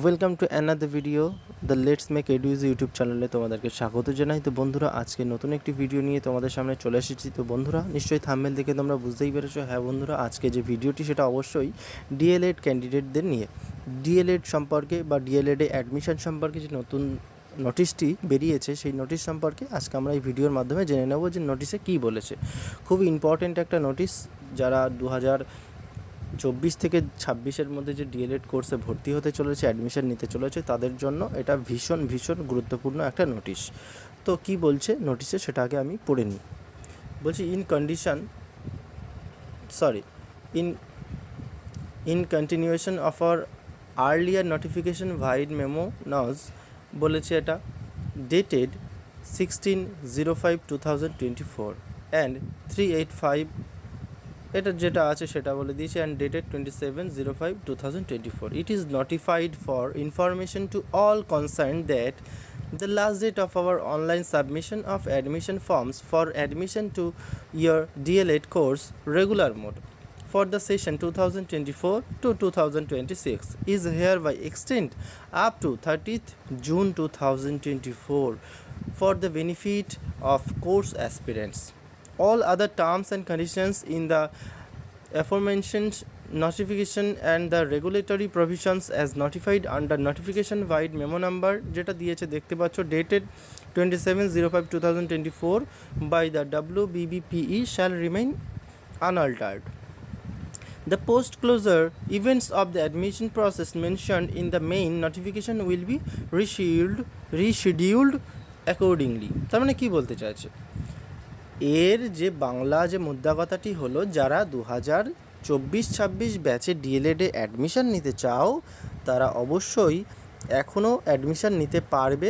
Welcome to another video the let's make edu ease YouTube চ্যানেলে তোমাদেরকে স্বাগত জানাই। তো বন্ধুরা, আজকে নতুন একটি ভিডিও নিয়ে তোমাদের সামনে চলে এসেছি। তো বন্ধুরা, নিশ্চয়ই থাম্বনেল দেখে তোমরা বুঝতেই পেরেছো। হ্যাঁ বন্ধুরা, আজকে যে ভিডিওটি সেটা অবশ্যই ডিএলএড ক্যান্ডিডেটদের নিয়ে ডিএলএড সম্পর্কে বা ডিএলএডে অ্যাডমিশন সম্পর্কে যে নতুন নোটিশটি বেরিয়েছে সেই নোটিশ সম্পর্কে আজকে আমরা এই ভিডিওর মাধ্যমে জেনে নেব যে নোটিশে কী বলেছে। খুবই ইম্পর্ট্যান্ট একটা নোটিশ। যারা 2024 থেকে 26-এর মধ্যে যে ডিএলএড কোর্সে ভর্তি হতে চলেছে, অ্যাডমিশন নিতে চলেছে, তাদের জন্য এটা ভীষণ গুরুত্বপূর্ণ একটা নোটিশ। তো কি বলছে নোটিশে সেটা আগে আমি পড়ে নিই। বলছি in continuation of our earlier notification vide memo nos, বলেছে এটা ডেটেড 16/05/2024 অ্যান্ড 385, এটা যেটা আছে সেটা বলে দিয়েছে, and dated 27/05/2024. It is notified for information to all concern that the last date of our online submission of admission forms for admission to your DLED course regular mode for the session 2024 to 2026 is hereby extended up to 30th June 2024 for the benefit of course aspirants. All other terms and conditions in the aforementioned notification and the regulatory provisions as notified under notification vide memo number যেটা দিয়েছে দেখতে পাচ্ছ dated 27/05/2024 by the WBBPE shall remain unaltered. The post-closure events of the admission process mentioned in the main notification will be rescheduled accordingly. তার মানে কি বলতে চাইছে, এর যে বাংলা যে মুদ্রা কথাটি হলো, যারা 2024-26 ব্যাচে ডিএলএডে অ্যাডমিশন নিতে চাও তারা অবশ্যই এখনও অ্যাডমিশন নিতে পারবে।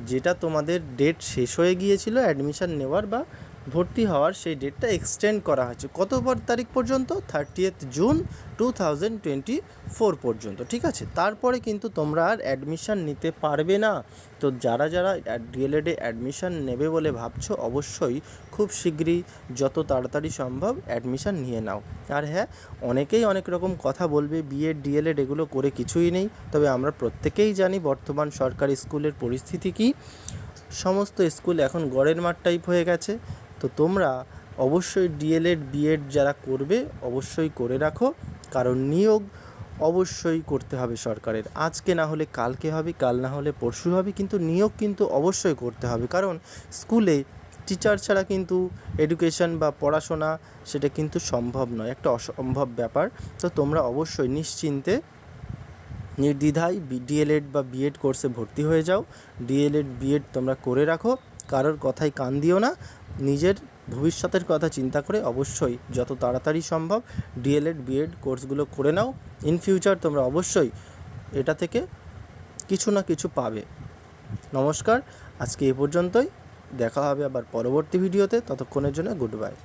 যেটা তোমাদের ডেট শেষ হয়ে গিয়েছিল অ্যাডমিশন নেওয়ার বা ভর্তি হওয়ার, সেই ডেটটা এক্সটেন্ড করা হয়েছে কত তারিখ পর্যন্ত? 30th জুন 2024 পর্যন্ত। ঠিক আছে, তারপরে কিন্তু তোমরা আর অ্যাডমিশন নিতে পারবে না। তো যারা ডিএলএডে অ্যাডমিশন নেবে বলে ভাবছো, অবশ্যই খুব শীঘ্রই যত তাড়াতাড়ি সম্ভব অ্যাডমিশন নিয়ে নাও। আর হ্যাঁ, অনেকেই অনেক রকম কথা বলবে, বিএড ডিএলএড এগুলো করে কিছুই নেই। তবে আমরা প্রত্যেকেই জানি বর্তমান সরকারি স্কুলের পরিস্থিতি কী। সমস্ত স্কুল এখন গড়ের মাঠ টাইপ হয়ে গেছে। তো তোমরা অবশ্যই ডিএলএড বিএড যারা করবে অবশ্যই করে রাখো, কারণ নিয়োগ অবশ্যই করতে হবে সরকারের। আজকে না হলে কালকে হবে, কাল না হলে পরশু হবে, কিন্তু নিয়োগ কিন্তু অবশ্যই করতে হবে। কারণ স্কুলে টিচার ছাড়া কিন্তু এডুকেশন বা পড়াশোনা সেটা কিন্তু সম্ভব নয়, একটা অসম্ভব ব্যাপার। তো তোমরা অবশ্যই নিশ্চিন্তে নির্দ্বিধায় ডিএলএড বা বিএড কোর্সে ভর্তি হয়ে যাও। ডিএলএড বিএড তোমরা করে রাখো, কারোর কথায় কান দিও না। নিজের ভবিষ্যতের কথা চিন্তা করে অবশ্যই যত তাড়াতাড়ি সম্ভব ডিএলএড বিএড কোর্সগুলো করে নাও। ইন ফিউচার তোমরা অবশ্যই এটা থেকে কিছু না কিছু পাবে। নমস্কার, আজকে এ পর্যন্তই। দেখা হবে আবার পরবর্তী ভিডিওতে। ততক্ষণের জন্য গুড বাই।